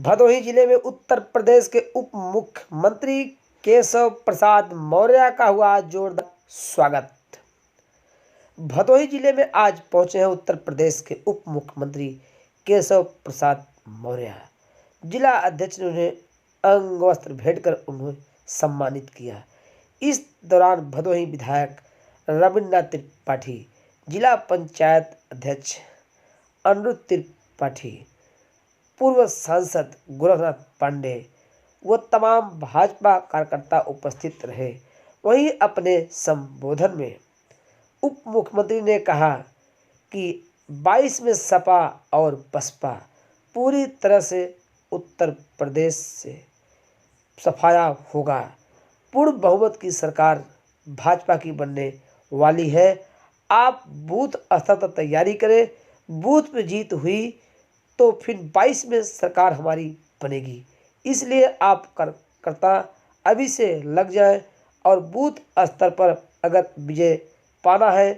भदोही जिले में उत्तर प्रदेश के उप मुख्यमंत्री केशव प्रसाद मौर्य का हुआ जोरदार स्वागत। भदोही जिले में आज पहुंचे हैं उत्तर प्रदेश के उप मुख्यमंत्री केशव प्रसाद मौर्य। जिला अध्यक्ष ने उन्हें अंग वस्त्र भेंट कर उन्हें सम्मानित किया। इस दौरान भदोही विधायक रविन्द्रनाथ त्रिपाठी, जिला पंचायत अध्यक्ष अनिरुद्ध त्रिपाठी, पूर्व सांसद गोरखनाथ पांडे व तमाम भाजपा कार्यकर्ता उपस्थित रहे। वहीं अपने संबोधन में उप मुख्यमंत्री ने कहा कि 22 में सपा और बसपा पूरी तरह से उत्तर प्रदेश से सफाया होगा। पूर्ण बहुमत की सरकार भाजपा की बनने वाली है। आप बूथ स्तर पर तैयारी करें। बूथ पे जीत हुई तो फिर 22 में सरकार हमारी बनेगी। इसलिए आप कार्यकर्ता अभी से लग जाएं और बूथ स्तर पर अगर विजय पाना है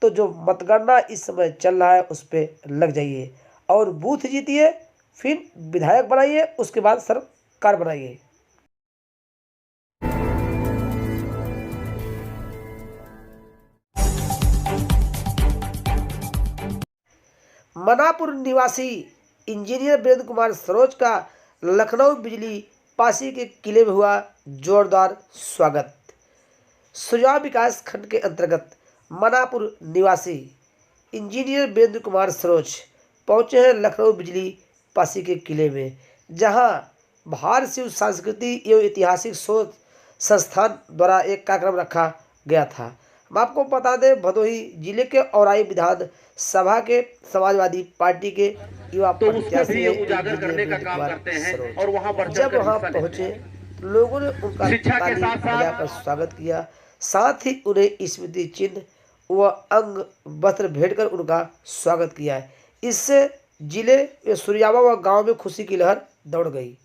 तो जो मतगणना इस समय चल रहा है उस पर लग जाइए और बूथ जीतिए, फिर विधायक बनाइए, उसके बाद सरकार बनाइए। मनापुर निवासी इंजीनियर वीरेंद्र कुमार सरोज का लखनऊ बिजली पासी के किले में हुआ जोरदार स्वागत। सुरजावा विकास खंड के अंतर्गत मनापुर निवासी इंजीनियर वीरेंद्र कुमार सरोज पहुंचे हैं लखनऊ बिजली पासी के किले में, जहां भारत शिव सांस्कृतिक एवं ऐतिहासिक शोध संस्थान द्वारा एक कार्यक्रम रखा गया था। हम आपको बता दें, भदोही जिले के औराई विधान सभा के समाजवादी पार्टी के युवा प्रत्याशी उजागर करने का काम करते हैं और जब वहां पहुंचे लोगों ने उनका ताली बजाकर स्वागत किया। साथ ही उन्हें स्मृति चिन्ह व अंग वस्त्र भेंट कर उनका स्वागत किया। इससे जिले में सुरजावा व गांव में खुशी की लहर दौड़ गई।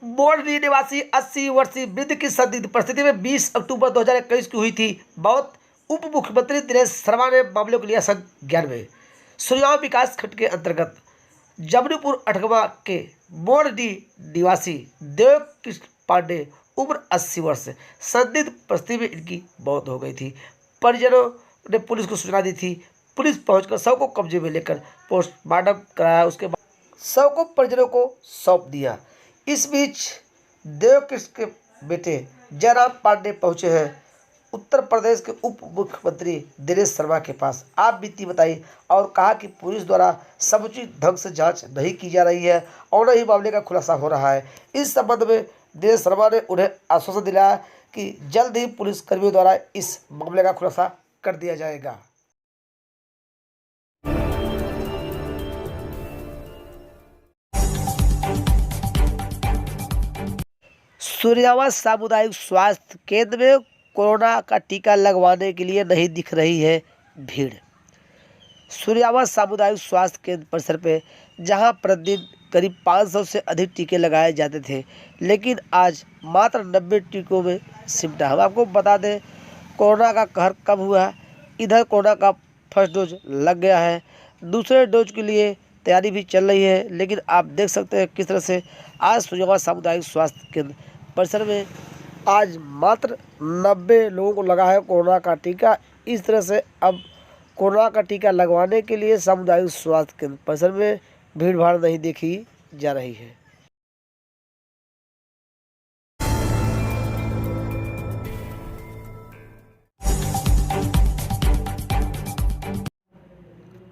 मोरनी निवासी 80 वर्षीय वृद्ध की संदिग्ध परिस्थिति में 20 अक्टूबर 2021 की हुई थी मौत। उप मुख्यमंत्री दिनेश शर्मा ने मामले को लिया संज्ञान में। सुरजावा विकास खंड के अंतर्गत जमनीपुर अठगवा के मोरनी निवासी देव कृष्ण पांडे उम्र 80 वर्ष संदिग्ध परिस्थिति में इनकी मौत हो गई थी। परिजनों ने पुलिस को सूचना दी थी। पुलिस पहुंचकर शव को कब्जे में लेकर पोस्टमार्टम कराया। उसके बाद शव को परिजनों को सौंप दिया। इस बीच देवकृष्ण के बेटे जयराम पांडे पहुंचे हैं उत्तर प्रदेश के उप मुख्यमंत्री दिनेश शर्मा के पास। आप बीती बताई और कहा कि पुलिस द्वारा समुचित ढंग से जांच नहीं की जा रही है और न ही मामले का खुलासा हो रहा है। इस संबंध में दिनेश शर्मा ने उन्हें आश्वासन दिलाया कि जल्द ही पुलिस कर्मियों द्वारा इस मामले का खुलासा कर दिया जाएगा। सुरजावा सामुदायिक स्वास्थ्य केंद्र में कोरोना का टीका लगवाने के लिए नहीं दिख रही है भीड़। सुरजावा सामुदायिक स्वास्थ्य केंद्र परिसर पे जहां प्रतिदिन करीब 500 से अधिक टीके लगाए जाते थे, लेकिन आज मात्र 90 टीकों में सिमटा। हम आपको बता दें, कोरोना का कहर कम हुआ। इधर कोरोना का फर्स्ट डोज लग गया है, दूसरे डोज के लिए तैयारी भी चल रही है। लेकिन आप देख सकते हैं किस तरह से आज सुरजावा सामुदायिक स्वास्थ्य केंद्र परिसर में आज मात्र 90 लोगों को लगा है कोरोना का टीका। इस तरह से अब कोरोना का टीका लगवाने के लिए सामुदायिक स्वास्थ्य केंद्र परिसर में भीड़ भाड़ नहीं देखी जा रही है।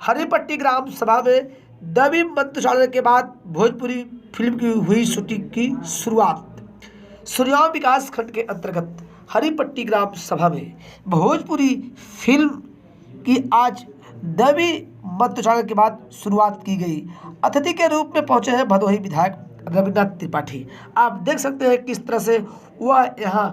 हरिपट्टी ग्राम सभा में डमी मंत्रिमंडल के बाद भोजपुरी फिल्म की हुई शूटिंग की शुरुआत। सुरजावा विकास खंड के अंतर्गत हरिपट्टी ग्राम सभा में भोजपुरी फिल्म की आज डमी मंत्रिमंडल के बाद शुरुआत की गई। अतिथि के रूप में पहुंचे हैं भदोही विधायक रविन्द्रनाथ त्रिपाठी। आप देख सकते हैं किस तरह से वह यहाँ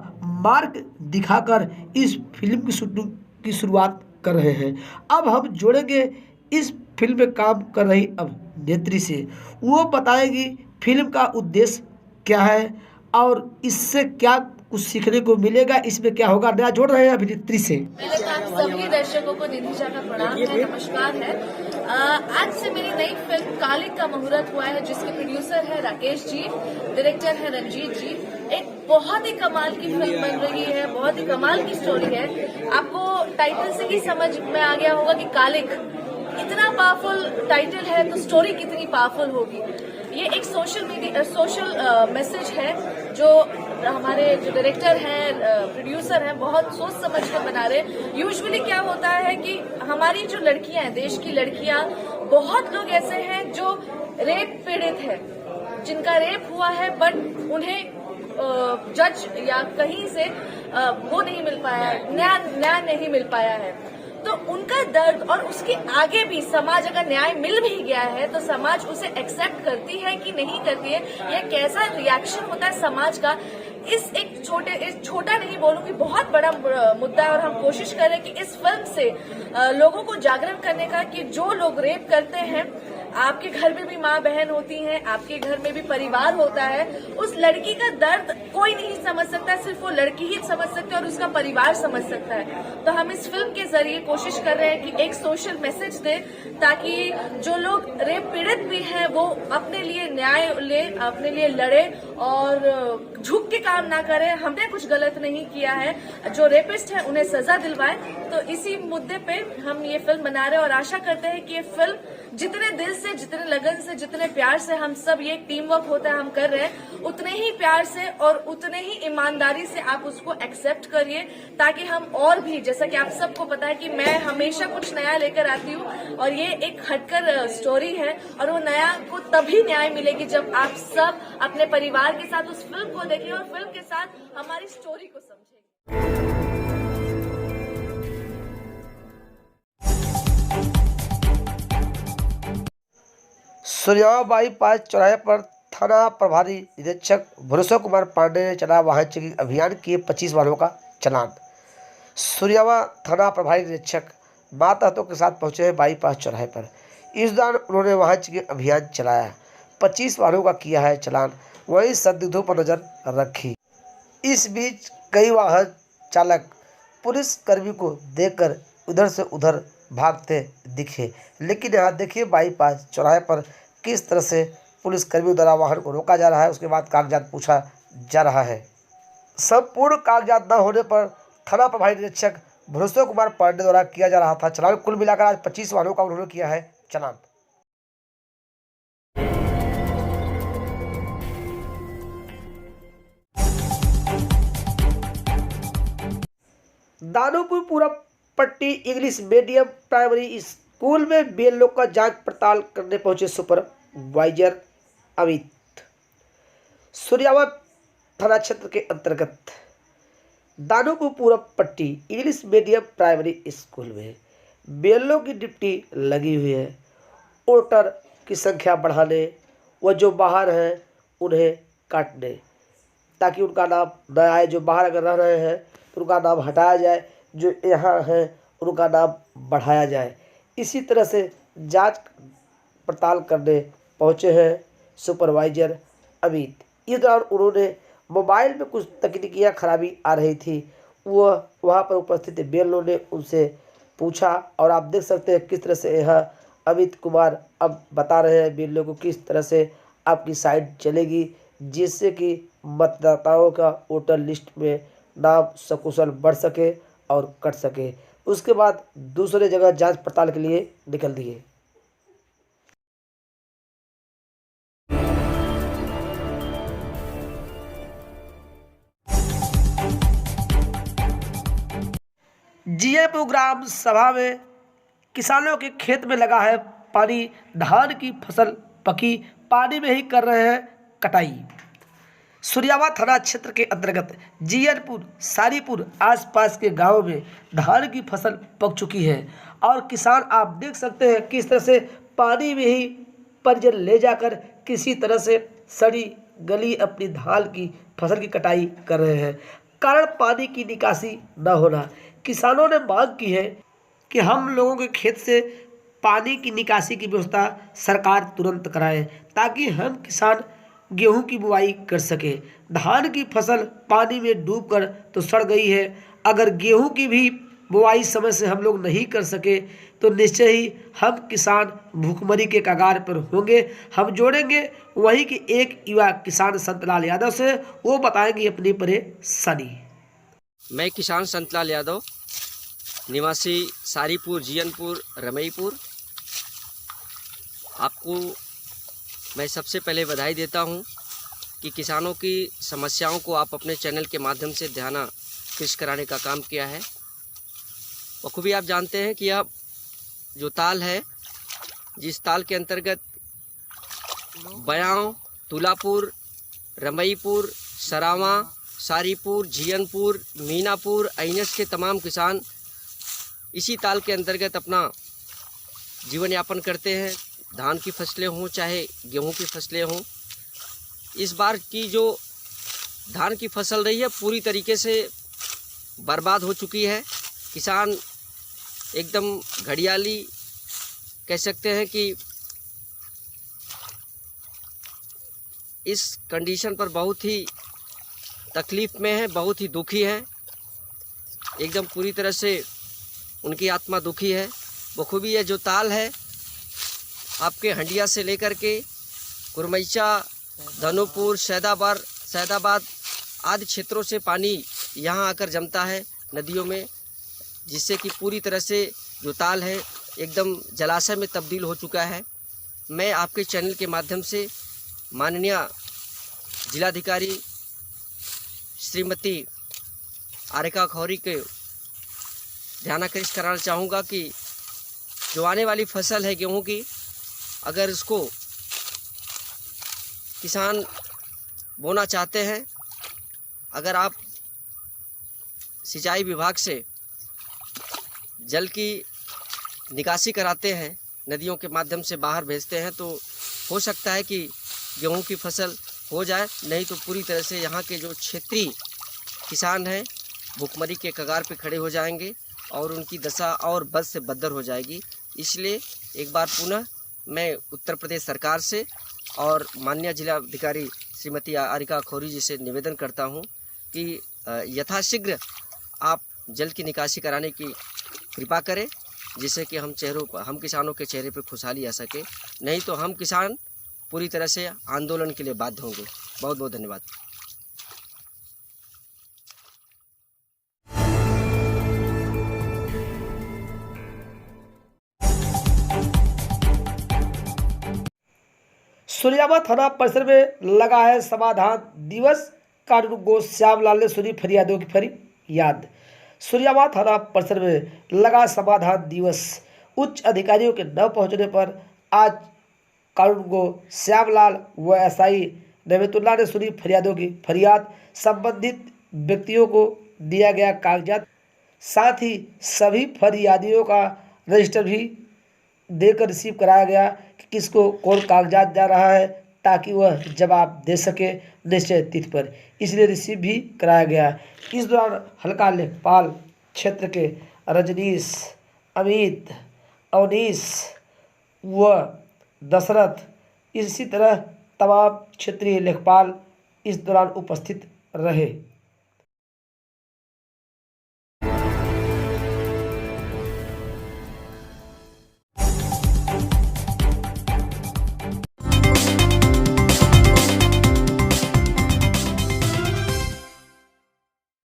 मार्ग दिखाकर इस फिल्म की शूटिंग की शुरुआत कर रहे हैं। अब हम जोड़ेंगे इस फिल्म में काम कर रही अभिनेत्री से। वो बताएगी फिल्म का उद्देश्य क्या है और इससे क्या कुछ सीखने को मिलेगा। इसमें क्या होगा, नया जोड़ रहे हैं अभिनेत्री से। पहले तो आप सभी दर्शकों को निधि झा का प्रणाम है, नमस्कार है। आज से मेरी नई फिल्म कालिक का मुहूर्त हुआ है, जिसके प्रोड्यूसर है राकेश जी, डायरेक्टर है रंजीत जी। एक बहुत ही कमाल की फिल्म बन रही है, बहुत ही कमाल की स्टोरी है। आपको टाइटल से ही समझ में आ गया होगा कि कालिक इतना पावरफुल टाइटल है तो स्टोरी कितनी पावरफुल होगी। ये एक सोशल मैसेज है जो हमारे जो डायरेक्टर हैं, प्रोड्यूसर हैं, बहुत सोच समझ कर बना रहे। यूजुअली क्या होता है कि हमारी जो लड़कियां हैं, देश की लड़कियां, बहुत लोग ऐसे हैं जो रेप पीड़ित है, जिनका रेप हुआ है बट उन्हें जज या कहीं से वो नहीं मिल पाया है, न्याय नहीं मिल पाया है। तो उनका दर्द और उसके आगे भी समाज अगर न्याय मिल भी गया है तो समाज उसे एक्सेप्ट करती है कि नहीं करती है, यह कैसा रिएक्शन होता है समाज का। इस छोटा नहीं बोलूंगी, बहुत बड़ा मुद्दा है। और हम कोशिश कर रहे हैं कि इस फिल्म से लोगों को जागरण करने का कि जो लोग रेप करते हैं, आपके घर में भी माँ बहन होती हैं, आपके घर में भी परिवार होता है, उस लड़की का दर्द कोई नहीं समझ सकता, सिर्फ वो लड़की ही समझ सकती है और उसका परिवार समझ सकता है। तो हम इस फिल्म के जरिए कोशिश कर रहे हैं कि एक सोशल मैसेज दे, ताकि जो लोग रेप पीड़ित भी हैं वो अपने लिए न्याय ले, अपने लिए लड़े और झुक के काम ना करें। हमने कुछ गलत नहीं किया है, जो रेपिस्ट है उन्हें सजा दिलवाए। तो इसी मुद्दे पे हम ये फिल्म बना रहे हैं और आशा करते हैं कि ये फिल्म जितने दिल से, जितने लगन से, जितने प्यार से हम सब, ये टीम वर्क होता है, हम कर रहे हैं, उतने ही प्यार से और उतने ही ईमानदारी से आप उसको एक्सेप्ट करिए, ताकि हम और भी, जैसा कि आप सबको पता है कि मैं हमेशा कुछ नया लेकर आती हूँ और ये एक हटकर स्टोरी है और वो नया को तभी न्याय मिलेगी जब आप सब अपने परिवार के साथ उस फिल्म को देखें और फिल्म के साथ हमारी स्टोरी को समझें। सूर्यावा बाईपास चौराहे पर थाना प्रभारी निरीक्षक भुवनेश्वर कुमार पांडे ने चला वाहन चेकिंग अभियान, किए 25 वाहनों का चालान। सूर्यावा थाना प्रभारी निरीक्षक माता हतों के साथ पहुंचे हैं बाईपास चौराहे पर। इस दौरान उन्होंने वाहन चेकिंग अभियान चलाया, 25 वाहनों का किया है चालान, वहीं संदिग्धों पर नजर रखी। इस बीच कई वाहन चालक पुलिस कर्मी को देखकर उधर से उधर भागते दिखे, लेकिन यहाँ देखिए बाईपास चौराहे पर किस तरह से पुलिस कर्मियों द्वारा वाहन को रोका जा रहा है, उसके बाद कागजात पूछा जा रहा है। संपूर्ण कागजात न होने पर थाना प्रभारी निरीक्षक भुवनेश्वर कुमार पांडे द्वारा किया जा रहा था चालान। कुल मिलाकर आज 25 वाहनों का उन्होंने किया है चालान। दानोपुर पूरब पट्टी इंग्लिश मीडियम प्राइमरी स्कूल में बीएलओ का जांच पड़ताल करने पहुंचे सुपरवाइजर अमित। सूर्यावा थाना क्षेत्र के अंतर्गत दानोपुर पूरब पट्टी इंग्लिश मीडियम प्राइमरी स्कूल में बीएलओ की ड्यूटी लगी हुई है। वोटर की संख्या बढ़ाने व जो बाहर हैं उन्हें काटने, ताकि उनका नाम न आए। जो बाहर अगर रह रहे हैं तो उनका नाम हटाया जाए, जो यहाँ हैं उनका नाम बढ़ाया जाए। इसी तरह से जांच पड़ताल करने पहुँचे हैं सुपरवाइजर अमित। इस दौरान उन्होंने मोबाइल में कुछ तकनीकियाँ खराबी आ रही थी, वह वहाँ पर उपस्थित बीएलओ ने उनसे पूछा और आप देख सकते हैं किस तरह से यह अमित कुमार अब बता रहे हैं बीएलओ को किस तरह से आपकी साइट चलेगी, जिससे कि मतदाताओं का वोटर लिस्ट में नाम सकुशल बढ़ सके और कट सके। उसके बाद दूसरे जगह जांच पड़ताल के लिए निकल दिए। जीएपुर ग्राम सभा में किसानों के खेत में लगा है पानी, धान की फसल पकी, पानी में ही कर रहे हैं कटाई। सूर्यावा थाना क्षेत्र के अंतर्गत जीएनपुर, सारीपुर आसपास के गांवों में धान की फसल पक चुकी है और किसान आप देख सकते हैं किस तरह से पानी में ही परिजन ले जाकर किसी तरह से सड़ी गली अपनी धान की फसल की कटाई कर रहे हैं। कारण पानी की निकासी न होना। किसानों ने मांग की है कि हम लोगों के खेत से पानी की निकासी की व्यवस्था सरकार तुरंत कराए, ताकि हम किसान गेहूं की बुआई कर सके। धान की फसल पानी में डूबकर तो सड़ गई है। अगर गेहूं की भी बुआई समय से हम लोग नहीं कर सके तो निश्चय ही हम किसान भूखमरी के कगार पर होंगे। हम जोड़ेंगे वहीं के एक युवा किसान संतलाल यादव से, वो बताएंगे अपनी परेशानी। मैं किसान संतलाल यादव, निवासी सारीपुर, जियनपुर, रमईपुर। आपको मैं सबसे पहले बधाई देता हूं कि किसानों की समस्याओं को आप अपने चैनल के माध्यम से ध्यानाकृष्ट कराने का काम किया है। बखूबी आप जानते हैं कि यह जो ताल है, जिस ताल के अंतर्गत बयां, तुलापुर, रमईपुर, सरावां, सारीपुर, जियनपुर, मीनापुर, ऐनस के तमाम किसान इसी ताल के अंतर्गत अपना जीवन यापन करते हैं। धान की फसलें हों चाहे गेहूं की फसलें हों, इस बार की जो धान की फसल रही है पूरी तरीके से बर्बाद हो चुकी है। किसान एकदम घड़ियाली कह सकते हैं कि इस कंडीशन पर बहुत ही तकलीफ़ में है, बहुत ही दुखी है। एकदम पूरी तरह से उनकी आत्मा दुखी है। बखूबी यह जो ताल है आपके हंडिया से लेकर के कुरमैचा, धनुपुर, सैदाबाद आदि क्षेत्रों से पानी यहाँ आकर जमता है नदियों में, जिससे कि पूरी तरह से जो ताल है एकदम जलाशय में तब्दील हो चुका है। मैं आपके चैनल के माध्यम से माननीय जिलाधिकारी श्रीमती आरिका खौरी के ध्यानाकृष्ट कराना चाहूँगा कि जो आने वाली फसल है गेहूं की, अगर इसको किसान बोना चाहते हैं, अगर आप सिंचाई विभाग से जल की निकासी कराते हैं, नदियों के माध्यम से बाहर भेजते हैं, तो हो सकता है कि गेहूं की फसल हो जाए। नहीं तो पूरी तरह से यहाँ के जो क्षेत्रीय किसान हैं भूखमरी के कगार पे खड़े हो जाएंगे और उनकी दशा और बद से बदतर हो जाएगी। इसलिए एक बार पुनः मैं उत्तर प्रदेश सरकार से और माननीय जिलाधिकारी श्रीमती आरिका खौरी जी से निवेदन करता हूं कि यथाशीघ्र आप जल की निकासी कराने की कृपा करें, जिससे कि हम किसानों के चेहरे पर खुशहाली आ सके। नहीं तो हम किसान पूरी तरह से आंदोलन के लिए बाध्य होंगे। बहुत बहुत धन्यवाद। सुरजामा थाना परिसर में लगा है समाधान दिवस। कानून गो श्यामलाल ने सुनी फरियादों की फरियाद। सुरजामा थाना परिसर में लगा समाधान दिवस। उच्च अधिकारियों के न पहुंचने पर आज कानून गो श्यामलाल व एसआई नवेतुल्ला ने सुनी फरियादों की फरियाद। संबंधित व्यक्तियों को दिया गया कागजात, साथ ही सभी फरियादियों का रजिस्टर भी देकर रिसीव कराया गया कि किसको कौन कागजात जा रहा है, ताकि वह जवाब दे सके निश्चित तिथि पर। इसलिए रिसीव भी कराया गया। इस दौरान हल्का लेखपाल क्षेत्र के रजनीश, अमित, अवनीश व दशरथ, इसी तरह तमाम क्षेत्रीय लेखपाल इस दौरान उपस्थित रहे।